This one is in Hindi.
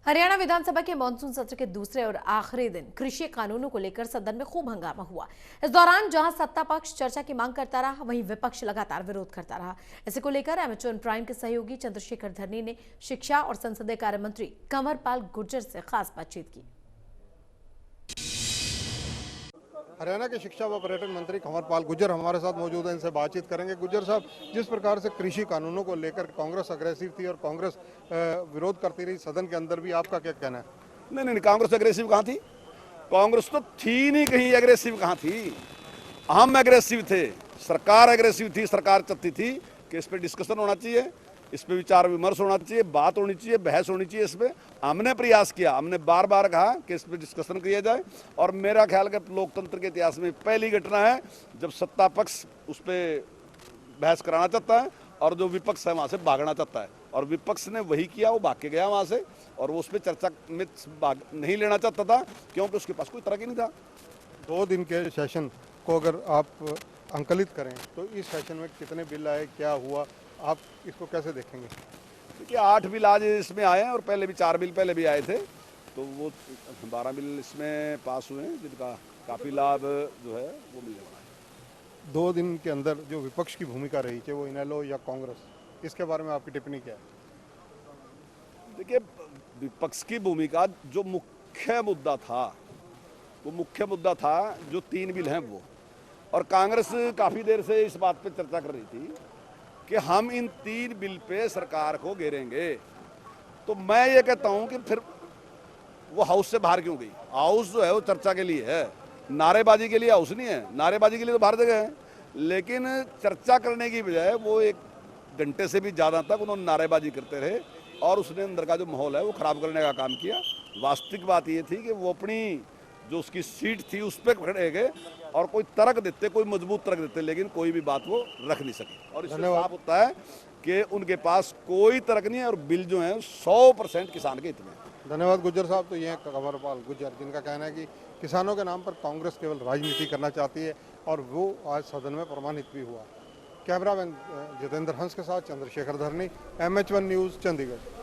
हरियाणा विधानसभा के मानसून सत्र के दूसरे और आखिरी दिन कृषि कानूनों को लेकर सदन में खूब हंगामा हुआ। इस दौरान जहां सत्ता पक्ष चर्चा की मांग करता रहा, वहीं विपक्ष लगातार विरोध करता रहा। इसी को लेकर एमेजॉन प्राइम के सहयोगी चंद्रशेखर धरनी ने शिक्षा और संसदीय कार्य मंत्री कंवरपाल गुर्जर से खास बातचीत की। हरियाणा के शिक्षा व पर्यटन मंत्री कंवरपाल गुर्जर हमारे साथ मौजूद हैं, इनसे बातचीत करेंगे। गुर्जर साहब, जिस प्रकार से कृषि कानूनों को लेकर कांग्रेस अग्रेसिव थी और कांग्रेस विरोध करती रही सदन के अंदर भी, आपका क्या कहना है? नहीं, कांग्रेस अग्रेसिव कहाँ थी? कांग्रेस तो थी नहीं, कहीं अग्रेसिव कहाँ थी? हम अग्रेसिव थे, सरकार अग्रेसिव थी। सरकार चाहती थी कि इस पे डिस्कशन होना चाहिए, इस पे विचार विमर्श होना चाहिए, बात होनी चाहिए, बहस होनी चाहिए। इस पे हमने प्रयास किया, हमने बार बार कहा कि इस पे डिस्कशन किया जाए। और मेरा ख्याल कि लोकतंत्र के इतिहास में पहली घटना है जब सत्ता पक्ष उस पर बहस कराना चाहता है और जो विपक्ष है वहाँ से भागना चाहता है। और विपक्ष ने वही किया, वो भाग के गया वहाँ से और वो उस पर चर्चा में भाग नहीं लेना चाहता था, क्योंकि उसके पास कोई तरह ही नहीं था। 2 दिन के सेशन को अगर आप अंकलित करें तो इस सेशन में कितने बिल आए, क्या हुआ, आप इसको कैसे देखेंगे? देखिए, 8 बिल आज इसमें आए हैं और पहले भी 4 बिल पहले भी आए थे, तो वो 12 बिल इसमें पास हुए हैं, जिनका काफ़ी लाभ जो है वो मिलने वाला है। 2 दिन के अंदर जो विपक्ष की भूमिका रही, चाहे वो इनेलो या कांग्रेस, इसके बारे में आपकी टिप्पणी क्या है? देखिए, विपक्ष की भूमिका जो मुख्य मुद्दा था, वो मुख्य मुद्दा था जो 3 बिल हैं वो। और कांग्रेस काफ़ी देर से इस बात पे चर्चा कर रही थी कि हम इन 3 बिल पे सरकार को घेरेंगे। तो मैं ये कहता हूं कि फिर वो हाउस से बाहर क्यों गई? हाउस जो है वो चर्चा के लिए है, नारेबाजी के लिए हाउस नहीं है। नारेबाजी के लिए तो बाहर जगह है, लेकिन चर्चा करने की बजाय वो 1 घंटे से भी ज़्यादा तक उन्होंने नारेबाजी करते रहे और उसने अंदर का जो माहौल है वो ख़राब करने का काम किया। वास्तविक बात ये थी कि वो अपनी जो उसकी सीट थी उस पर खड़े गए और कोई तर्क देते, कोई मजबूत तर्क देते, लेकिन कोई भी बात वो रख नहीं सके। और इससे साफ होता है कि उनके पास कोई तर्क नहीं है और बिल जो है 100% किसान के हित में। धन्यवाद गुर्जर साहब। तो ये हैं कंवरपाल गुर्जर, जिनका कहना है कि किसानों के नाम पर कांग्रेस केवल राजनीति करना चाहती है और वो आज सदन में प्रमाणित भी हुआ। कैमरामैन जितेंद्र हंस के साथ चंद्रशेखर धरनी, MH1 न्यूज़, चंडीगढ़।